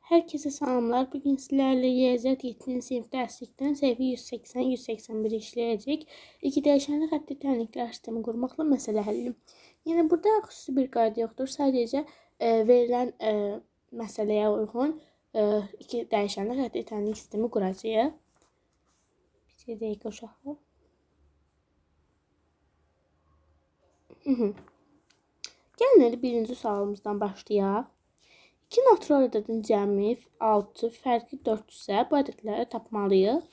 Herkese selamlar. Bugün sizlerle YZ 7. sınıf derslikten sayfa 180-181 işleyecek. İki değişkenlik hatta terlikler sistemi kurmakla mesele həlli. Yani burada xüsusi bir qayda yoxdur. Sadece verilen meseleye uygun iki değişkenlik hatta terlik sistemi kuracağıq. Bir dəqiqə uşaqlar. Gəlin birinci sualımızdan başlayaq. 2 natural ədədin cəmi 6, fərqi 4 isə bu ədədləri tapmalıyıq.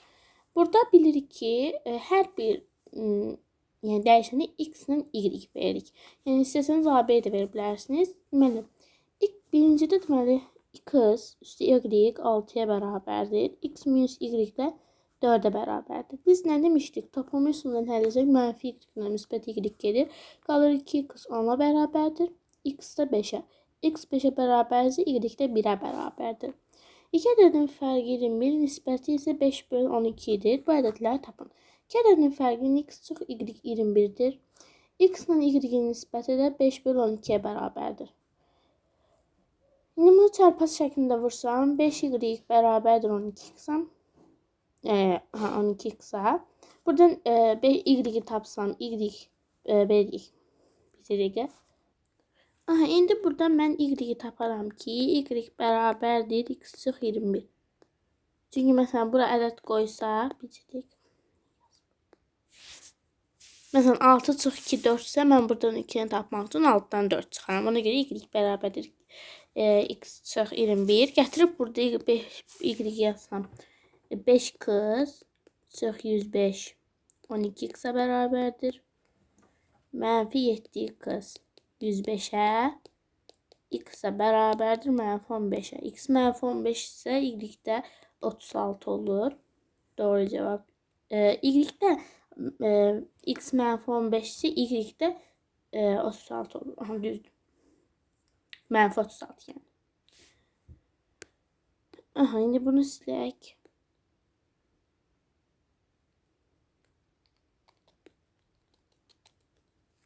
Burada bilirik ki, hər bir yəni dəyişəni x ilə y veririk. Yəni istəsəniz AB-yə də verə bilərsiniz. Deməli, birincidə deməli x üstü y 6-ya bərabərdir. X minus y də 4-ə bərabərdir. Biz nə demişdik? Toplam üsulundan həll edəcək mənfi y ilə müsbət y gedir. Qalır 2x 10-a bərabərdir. X də 5-ə. X 5'e bərabərsə, y də 1'ə bərabərdir. İki ədədin fərqi 21, nisbəti isə 5 bölü 12 idir. Bu ədədləri tapın. İki ədədin fərqi x çox y 21'dir. X ilə y-in nisbəti də 5 bölü 12'ye bərabərdir. İndi bunu çarpaz şəklində vursam, 5y bərabərdir 12x-a. 12x-a. Buradan y-i tapsam, y veririk. Bir dəqiqə. İndi buradan mən y taparam ki, y bərabərdir x çox 21. Çünki məsələn bura ədəd qoysaq, məsələn 6 çox 2 4 isə mən buradan 2-ni tapmaq üçün 6-dan 4 çıxaram. Ona görə y bərabərdir x çox 21. Gətirib burada y yazsam 5x çox 105 12x-a bərabərdir. Mənfi 7x 105'ə, x-ə bərabərdir mənfi 15'ə. X mənfi 15 isə y-də 36 olur. Doğru cevap. Y-də x mənfi 15 isə y-də 36 olur. Aha, düzdür. Mənfi 36 yəni. Aha, indi bunu silək.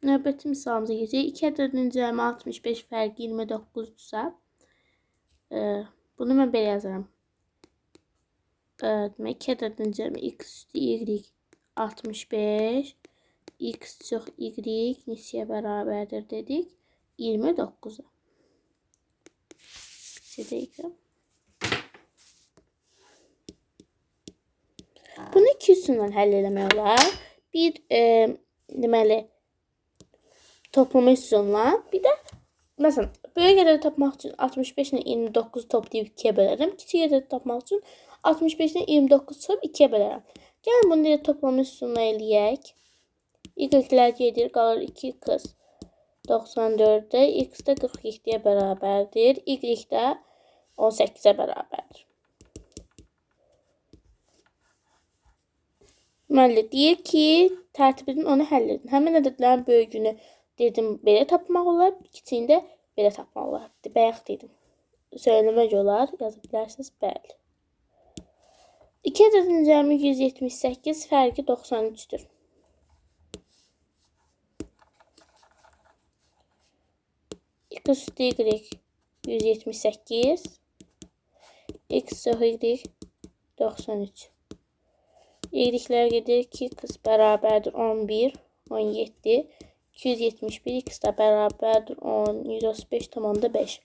Növbəti misalımıza geçeceğiz. 2 ədədin cəmi 65, fərqi 29-dursa, bunu mən belə yazaram. Demək, 2 ədədin cəmi x üstü y 65, x çox y neçəyə bərabərdir dedik? 29-a. Bir dəqiqə. Bunu 2 üstündən həll eləmək olar. Bir, deməli, toplama üsuluna. Bir də məsələn, böyük ədədi tapmaq üçün 65 ilə 29 toplayıb 2-yə bölərəm. Kiçik ədədi tapmaq üçün 65 ilə 29 çıxıb 2-yə bölərəm. Gəlin bunu da toplama üsuluna eləyək. Y-lər gedir, qalır 2x 94-də, x də 47-yə bərabərdir. Y də 18-ə bərabərdir. Deməli, deyir ki, tərtibini onu həll edin. Həmin ədədlərin böyüyünü dedim belə tapmaq olar, kiçiyində belə tapmaq olar. Bayaq dedim. Söyləmək olar, yaza bilərsiniz, bəli. 2 ədədin cəmi 178, fərqi 93-dür. X üstü y 178, x çox y 93. Y-lər gedir, 2x bərabərdir 11, 17. 271 x da bərabərdir 10, 135 tamamda 5.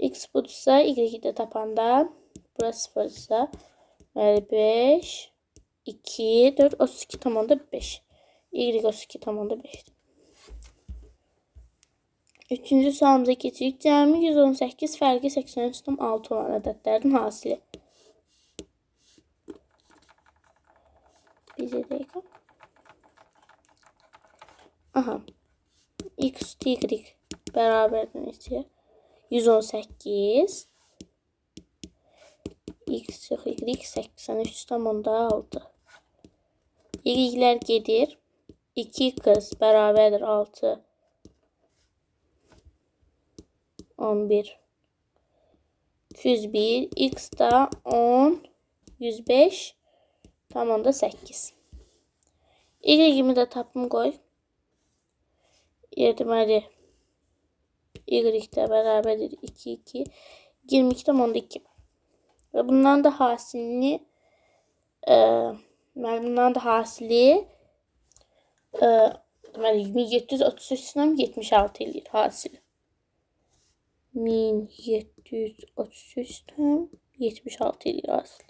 X budursa, y də tapanda, burası 0-dırsa, 5, 2, 4, 32 tamamda 5. Y 32 tamamda 5'dir. Üçüncü sualımıza keçirik. Cəmi 118, fərqi 83,6 olan ədədlərin hasili. Bir dəqiqə. Aha. X üstü y bərabərdir neçəyə? 118. X çox y 83,6. Y-lər gedir. 2x bərabərdir 6. 11. 201. X da 10. 105. Tamamda 8. Y-imi də tapım qoy. Deməli, y də bərabərdir 2, 2. 22 tamamda 2. Və bundan da hasilini bundan da hasili deməli 1733-dən 76 eləyir hasili. 1733-dən 76 eləyir hasili.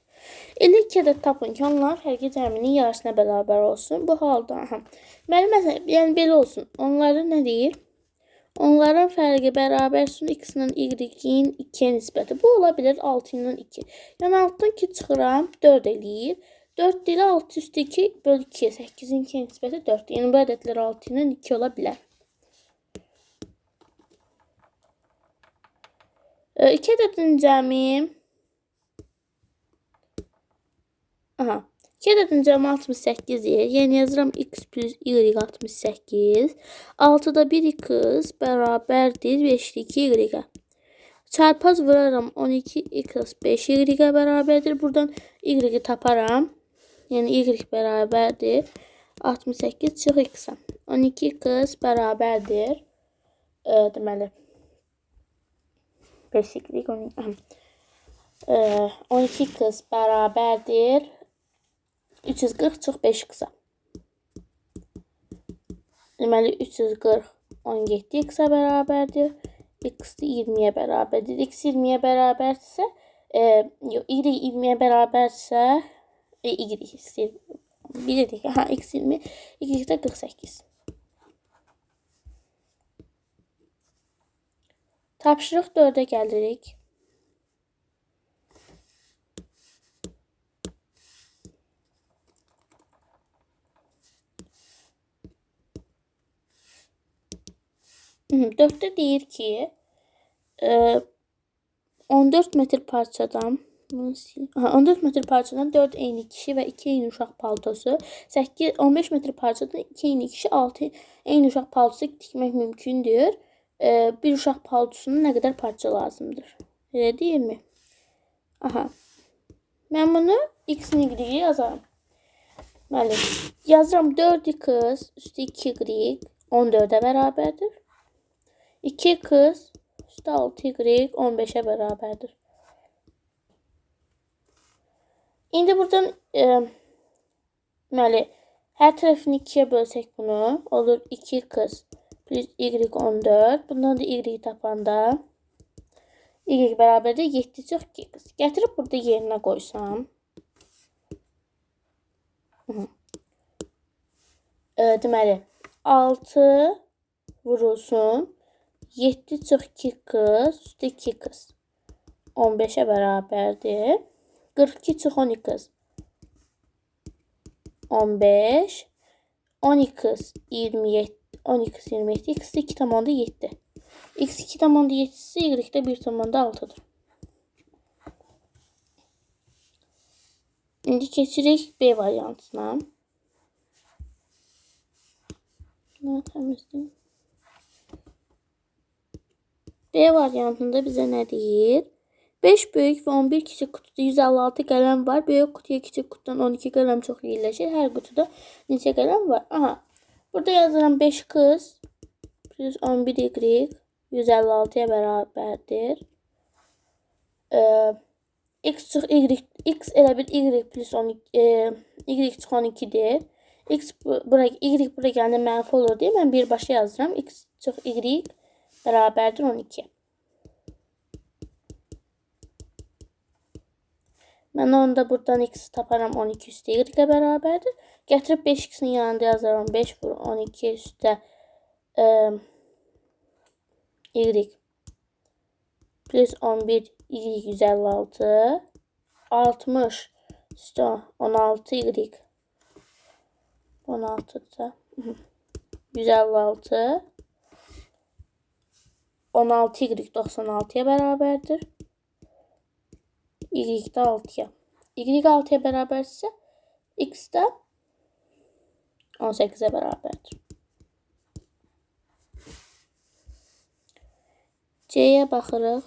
52 ədəd tapın ki, onlar fərqi cəminin yarısına bərabər olsun. Bu halda, məsələn, yəni belə olsun. Onları nə deyir? Onların fərqi bərabərsin x-nin y-in 2-yə nisbəti. Bu ola bilər 6-dan 2. Yəni 6-dan 2 çıxıram, 4 eləyir. 4 ilə 6 üstü 2 böl 2-yə 8-in 2-yə nisbəti 4. Yəni bu ədədlər 6-dan 2 ola bilər. 2 ədədin cəmi 2 ədədin cəmi 68-dir. Yəni yazıram x plus y 68. 6-da 1x bərabərdir 5-2 y-ə. Çarpaz vuraram 12x 5y-ə bərabərdir. Buradan y-i taparam. Yəni y bərabərdir 68 çıx x-ə. 12x bərabərdir deməli 5y 12x bərabərdir 340 çıx 5x-ə. Deməli 340 17x-ə bərabərdir. X 20-yə bərabərdir. X 20-yə bərabərdirsə, y 20-yə bərabərdirsə, y istəyir. Bilirik, x 20, y də 48. Tapşırıq 4-ə gəlirik. Dörtdə deyir ki, 14 metr parçadan 14 metr parçadan 4 eyni kişi və 2 eyni uşaq paltosu, 15 metr parçadan 2 eyni kişi, 6 eyni uşaq paltosu tikmək mümkündür. Bir uşaq paltosunun nə qədər parça lazımdır? Elə deyilmi? Mən bunu x-in y yazaram. Bəli, yazıram 4x üstü 2y 14-ə bərabərdir. 2x üstü 6y 15-ə bərabərdir. İndi buradan deməli, hər tərəfini 2-yə bölsək bunu, olur 2x plus y 14. Bundan da y tapanda y bərabərdir 7 çox 2x. Gətirib burada yerinə qoysam. Deməli, 6 vurulsun 7 çox 2x üstü 2x 15-ə bərabərdir. 42 çox 10x 15 10x 27 10x 27 x 2,7 x 2,7 ise y de 1,6'dır. İndi keçirik B variantına. B variantında bize ne deyir? 5 böyük ve 11 kiçik kutuda 156 qələm var. Böyük kutuya kiçik kutudan 12 qələm çox yerləşir. Hər qutuda neçə qələm var? Aha. Burada yazıram 5 qız plus 11 y 156'ya bərabərdir. X çıx y, x elə bir y plus 12 y çıx 12'dir. X bura y bura gəndə mənfi olur deyə mən birbaşa yazıram. X çıx y bərabərdir 12. Mən onda buradan x taparam 12 üstə y bərabərdir. Gətirib 5x'in yanında yazaram 5 vur 12 üstə y plus 11 y 156 60 üstə 16 y 16'da 156 16 y 96'ya bərabərdir. Y de 6'ya. Y 6'ya bərabərsə x də 18'e bərabərdir. C'ye baxırıq.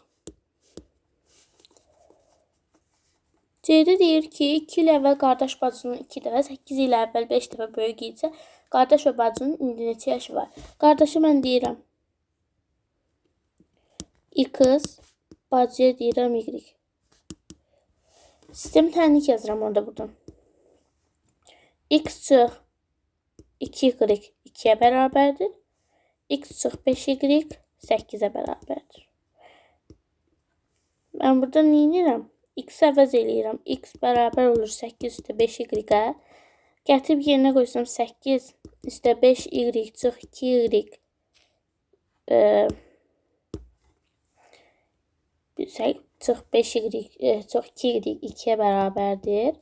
C'de deyir ki, 2 il əvvəl qardaş bacının 2 dəfə, 8 il əvvəl 5 dəfə böyük idisə, qardaş və bacının indi neçə yaşı var? Qardaşı mən deyirəm x, bacıya deyirəm y. Sistem tənlik yazıram orada buradan. X çıx 2y 2'ye bərabərdir. X çıx 5y 8'e bərabərdir. Ben burada nə edirəm? X əvəz eləyirəm. X bərabər olur 8 üstə 5y-ə. Gətirib yerinə qoysam 8 üstə 5y çıx 2y çıx 5y çıx 2y 2'ye bərabərdir.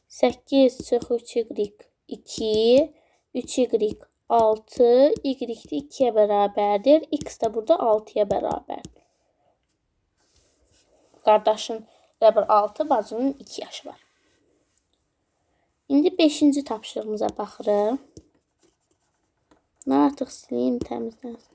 8 çıx 3y 2, 3y 6, y de 2'ye bərabərdir. X də burada 6'ya bərabərdir. Qardaşın 6, bacının 2 yaşı var. İndi 5-ci tapşırığımıza baxırıq. Nə artıq sileyim, təmizlənsin.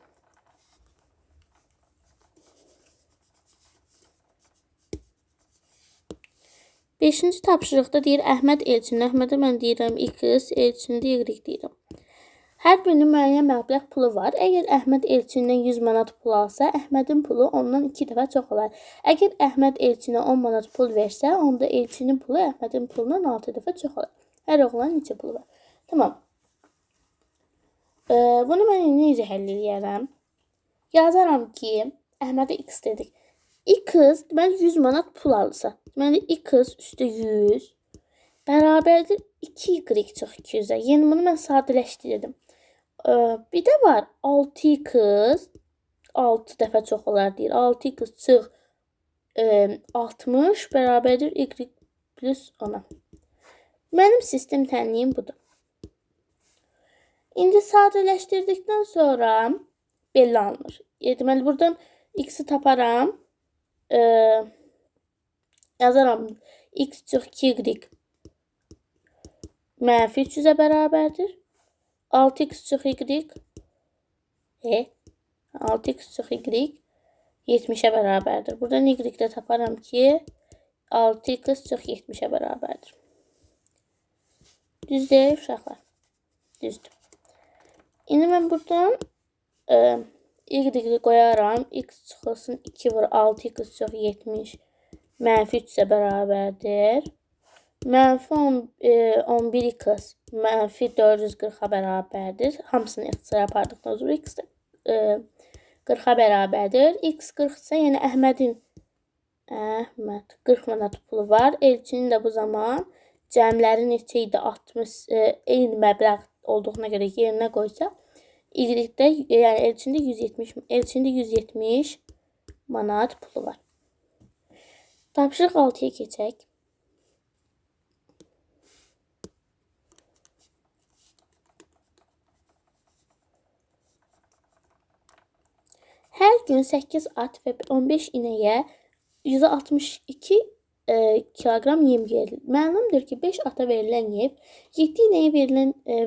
5-ci tapşırıqda deyir Əhməd Elçin. Əhmədə mən deyirəm X, Elçində Y deyirəm. Hər birinin müəyyən məbləğ pulu var. Əgər Əhməd Elçindən 100 manat pul alsa, Əhmədin pulu ondan 2 dəfə çox olar. Əgər Əhməd Elçinə 10 manat pul versə, onda Elçinin pulu Əhmədin pulundan 6 dəfə çox olar. Hər oğlan neçə pulu var? Tamam. Bunu mən necə həll edərəm? Yazaram ki, Əhmədə X dedik. X deməli 100 manat pul alırsa, deməli X üstə 100 bərabərdir 2y çıx 200'ə. Yəni bunu mən sadələşdirdim. Bir də var 6x 6 dəfə çox olar deyir. 6x çıx 60 bərabərdir y plus 10'a. Mənim sistem tənliyim budur. İndi sadələşdirdikdən sonra belli alınır. Deməli buradan x'i taparam. Yazaram x çıx 2y mənfi 300'ə bərabərdir. 6x çıx y 6x çıx y 70'ə bərabərdir. Buradan y-də taparam ki 6x çıx 70'ə bərabərdir. Düzdür uşaqlar? Düzdür. İndi mən buradan y-də qoyaram. X çıxılsın 2 vur 6x çıx 70 mənfi 3'ə bərabərdir. Mənfi 11x mənfi 440'a bərabərdir. Hamısını ixtisara apardıqdan sonra x də 40'a bərabərdir. X 40 isə yəni Əhmədin 40 manat pulu var. Elçinin də bu zaman cəmləri neçə idi? 60 eyni məbləğ olduğuna görə yerinə qoysa Y-də yəni Elçində 170 manat pulu var. Tapşırıq 6'ya keçək. Hər gün 8 at və 15 inəyə 162 kilogram yem verilir. Məlumdur ki 5 ata verilən yem 7 inəyə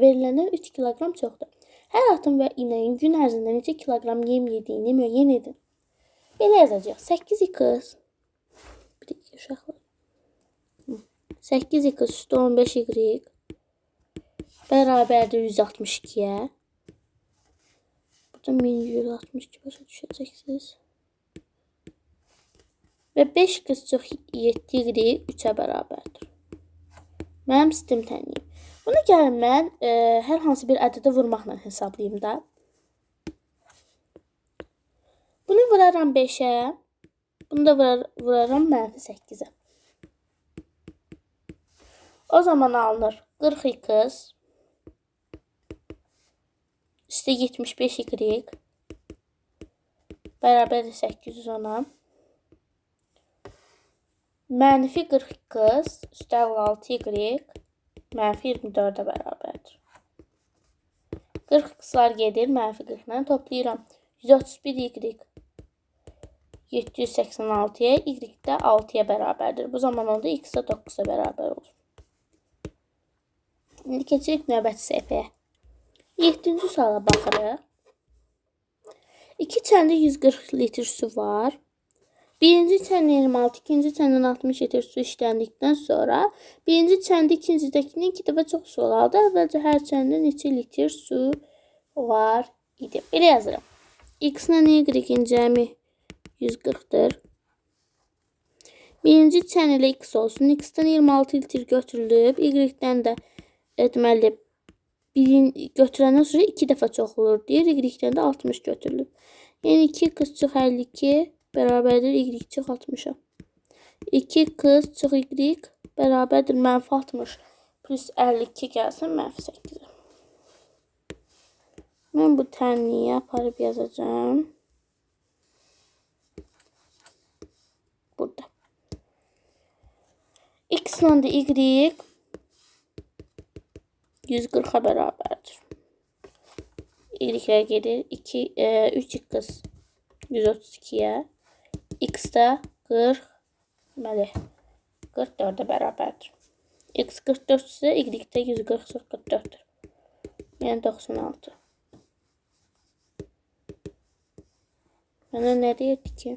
veriləndən 3 kilogram çoxdur. Hər atın və inəyin gün ərzində neçə kilogram yem yediyini müəyyən edin. Belə yazacaq. 8x 8x üstü 15y bərabərdir 162'yə. Burada 1162 başa düşəcəksiniz. Və 5x çox 7y 3'ə bərabərdir. Mənim sistem tənliyim. Bunu gəlin mən hər hansı bir ədədə vurmaqla hesablayayım da. Bunu vuraram 5'ə. Bunu da vuraram mənfi 8'ə. O zaman alınır 40x üstə 75y bərabərdir 810'a. Mənfi 40x üstə 56y mənfi 24'ə bərabərdir. 40x'lar gedir, mənfi 40'dan toplayıram. 131y 786'ya, y də 6'ya bərabərdir. Bu zaman oldu x də 9'a bərabər olur. İndi keçirik növbəti səhifəyə. 7-ci suala baxırıq. 2 çəndə 140 litr su var. Birinci çəndə 26, ikinci çəndən 60 litr su işləndikdən sonra birinci çəndə ikincidəkindən 2 dəfə çox su aldı. Əvvəlcə hər çəndə neçə litr su var idi. Belə yazıram. X-lə y-in cəmi 140'dır. Birinci çənələ x olsun. X-dən 26 litre götürülüb. Y-dən də deməli götürəndən sonra 2 dəfə çox olur deyir. Y-dən də 60 götürülüb. Yəni 2x çox 52 bərabərdir y çox 60-a. 2x çox y bərabərdir mənfi 60 plus 52 gəlsin mənfi 8-ə. Mən bu tənliyi aparıb yazacağım. Burada. X ilə də y 140-a bərabərdir. Y-lər gedir. 3x 132-yə. X də 40, deməli 44-ə bərabərdir. X 44 isə y də 140 çox 44-dür. Yəni 96. Mənə nə deyirdi ki?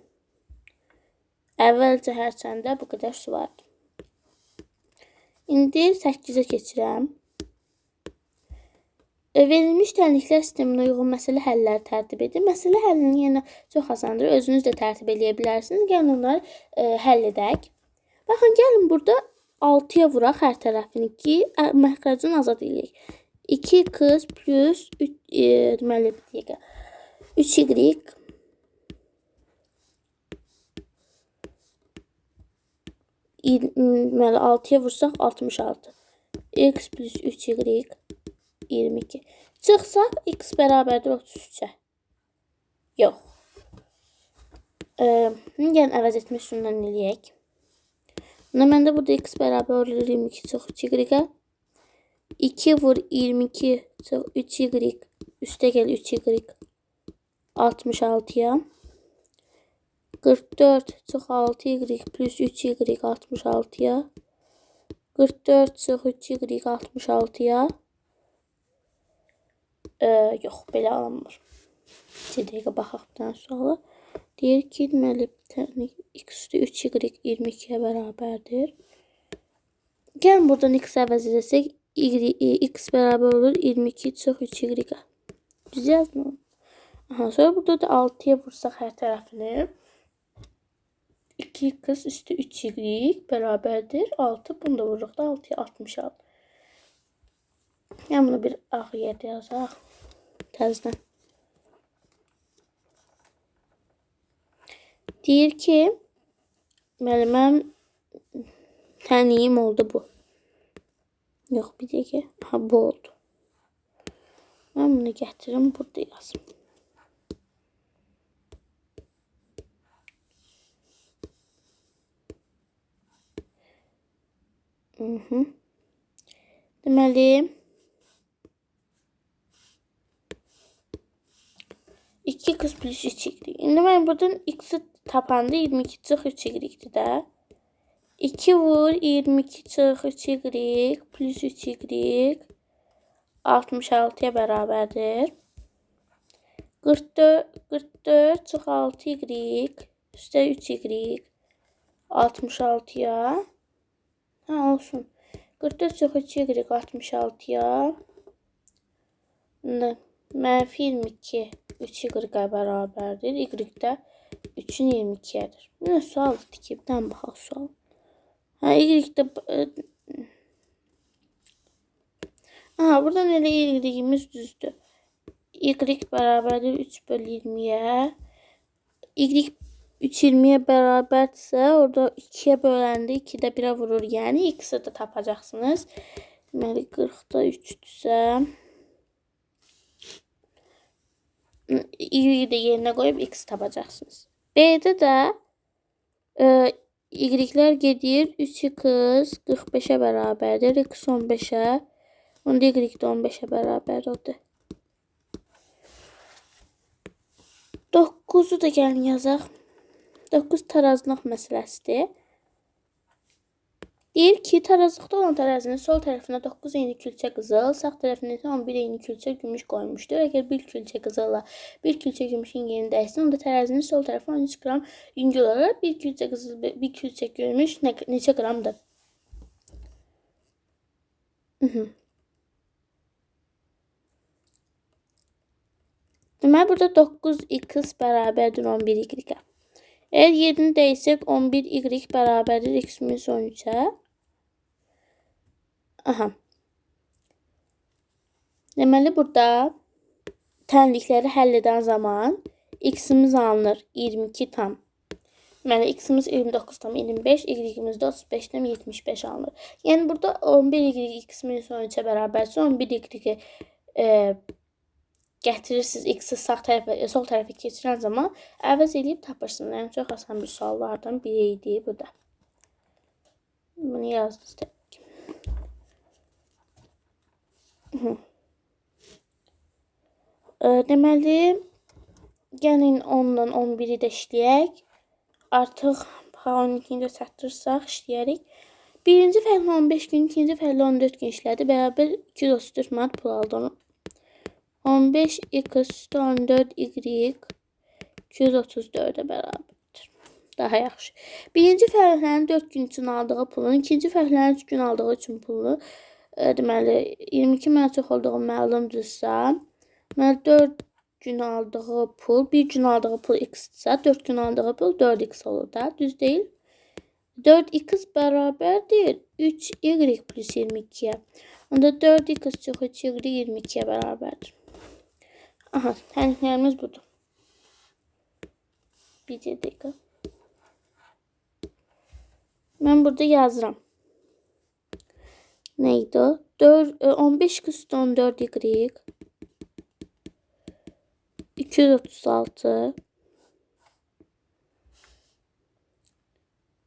Əvvəlcə hərçəndə bu qədər su vardı. İndi 8-ə keçirəm. Verilmiş tənliklər sisteminə uyğun məsələ həlləri tərtib edin. Məsələ həllini yenə çox asandır. Özünüz də tərtib edə bilərsiniz. Gəlin onları həll edək. Baxın, gəlin burada 6-ya vuraq hər tərəfini ki, məxrəcini azad edək. 2x plus 3y deməli 6-ya vursaq 66. X plus 3y 22. Çıxsaq x bərabərdir 33-ə. Yox. Gəlin əvəz etmə üsulundan eləyək. Məndə burada x bərabər olur 22 çox 3y. 2 vur 22 çox 3y üstə gəl 3y 66-ya. 44 çox 6y plus 3y 66-ya. 44 çox 3y 66-ya. Yox, belə alınmır. 2 dəqiqə baxaq bir dənə suala. Deyir ki, deməli, x üstü 3y 22-yə bərabərdir. Gəlin buradan x əvəz edəsək, x bərabər olur 22 çox 3y. Düz yazdım. Sonra burada da 6-ya vursaq hər tərəfini. 2x üstü 3y bərabərdir 6. Bunu da vururuq da 6-ya 66. Yəni bunu bir ağ yerdə yazaq. Təzdən. Deyir ki, mənim tənliyim oldu bu. Yox, bir dəqiqə. Ha, bu oldu. Mən bunu gətirim, burada yazım. Deməli 2x plus 3y. İndi mən buradan x-i tapanda 22 çox 3y-dir də. 2 vur 22 çox 3y plus 3y 66-ya bərabərdir. 44 çox 6y üstə 3y 66-ya. Ha, olsun. 44 çox 3y 66-ya. Mənfi 22 3y bərabərdir. Y də 3-ün 22-yədir. Nə sual idi ki? Bir dənə baxaq sual. Ha, y də... Aha, buradan elə y-imiz düzdür. Y bərabərdir 3 bölü 20-yə. Y 320-yə bərabərdirsə, orada 2-yə böləndə 2-də 1-ə vurur. Yəni, x-i də tapacaqsınız. Deməli, 40-da 3-dürsə, y-yi də yerinə qoyub x tapacaqsınız. B-də də y-lər gedir. 3x 45-ə bərabərdir. X 15-ə. Onda y də 15-ə bərabər odur. 9-u da gəlin yazaq. 9 tarazlıq məsələsidir. Deyir ki, tarazlıqda olan tərazinin sol tərəfinə 9 eyni külçə qızıl, sağ tərəfinə 11 eyni külçə gümüş qoymuşdur. Əgər bir külçə qızılla bir külçə gümüşün yerini dəyişsin, onda tərazinin sol tərəfi 13 qram yüngül olaraq bir külçə qızıl, bir külçə gümüş neçə qramdır? Deməli, burada 9x bərabərdir 11y. Eğer yerini dəysək 11y bərabərdir x minus 13'ə. Aha. Deməli burada tənlikləri həll edən zaman x'imiz alınır 22 tam. Deməli x'imiz 29 tam 25, y'imiz də 35 tam 75 alınır. Yəni burada 11y x minus 13'ə bərabərsə 11y gətirirsiniz x'i sağ tərəfə, sol tərəfə keçirən zaman əvəz edib tapırsınız. Yəni çox asan bir suallardan biri idi bu da. Bunu yazdınız təbii ki. Deməli, gəlin 10-dan 11'i də işləyək. Artıq 12-ni də çatdırsaq işləyərik. Birinci fərqli 15 gün, ikinci fərqli 14 gün işlədi. Bərabər 234 manat pul aldı. 15 x üstü 14 y 234'ə bərabərdir. Daha yaxşı. Birinci fərqlərin 4 gün üçün aldığı pulun, ikinci fərqlərin 3 gün aldığı üçün pulu, deməli 22 mənə çox olduğu məlumdursa, 4 gün aldığı pul, 1 gün aldığı pul x-dirsə, 4 gün aldığı pul 4x olur da, düz deyil? 4x bərabərdir 3y plus 22'yə. Onda 4x çox 3y 22'yə bərabərdir. Aha, tənliklərimiz budur. Bir dəqiqə. Mən burada yazıram. Neydi o? 15 üstü 14 y 236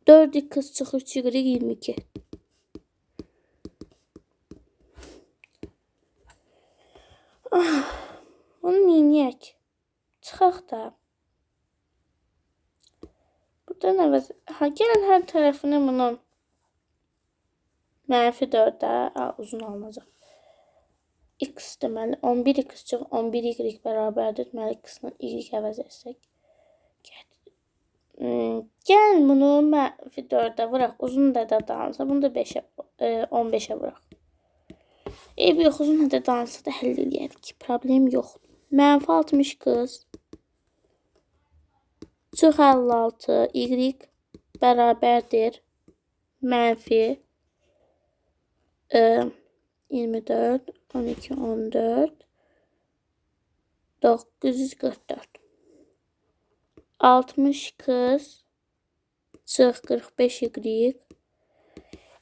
4x çox 3 y 22. Bunu neyək? Çıxaq da. Buradan əvəz... Gəlin hər tərəfini bunun -4'ə uzun alınacaq. X deməli 11x çox 11y bərabərdir. Deməli x-lə y əvəz etsək. Gəlin bunu -4'ə vuraq. Uzun da dağılsa bunu da 15'ə vuraq. Eybi yox, uzun da dağılsa da həll edərik. Problem yoxdur. -60 qız çox 56 y bərabərdir -24 12 14 944 60 qız çox 45 y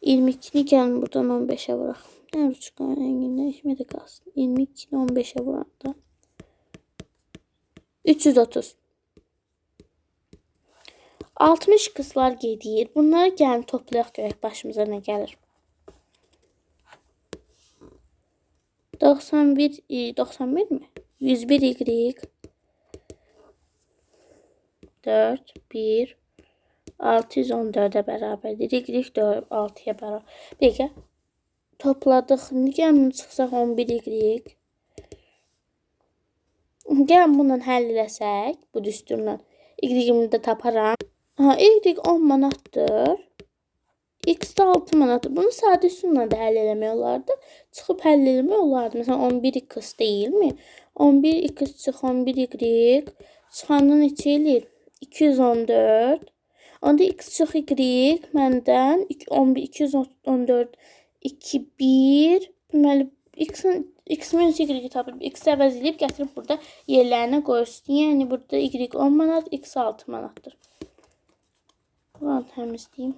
22'ni gəlin buradan 15'ə vuraq. Nə uçqan rəngindən işmə də qalsın. 22'ni 15'ə vuranda 330. 60 qızlar gedir. Bunları gəlin toplayaq görək başımıza nə gəlir. 91 mi? 101 y 4 1 614'ə bərabərdir. Y 4 6'ya bərabər. Peki topladıq. Gəlin çıxsaq 11 y. Gəlin bununla həll eləsək bu düsturla. Y-ni də taparam. Y 10 manatdır. X de 6 manatdır. Bunu sadə üsulla da həll eləmək olardı. Çıxıb həll eləmək olardı. Məsələn 11x deyil mi? 11x çıx 11y çıxandan neçə eləyir? 214. Onda x çıx y məndən 214 2 1. Deməli x minus y tapıb x əvəz edib gətirib burada yerlərinə qoyursun. Yəni burada y 10 manat, x 6 manatdır. Bunu təmizləyim.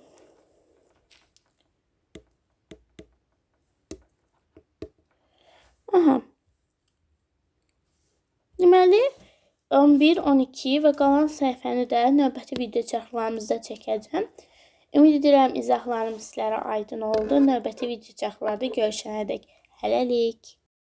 Aha. Deməli 11, 12 və qalan səhifəni də növbəti video çarxlarımızda çəkəcəm. Ümid edirəm izahlarım sizlərə aydın oldu. Növbəti video çarxlarda görüşənədək hələlik.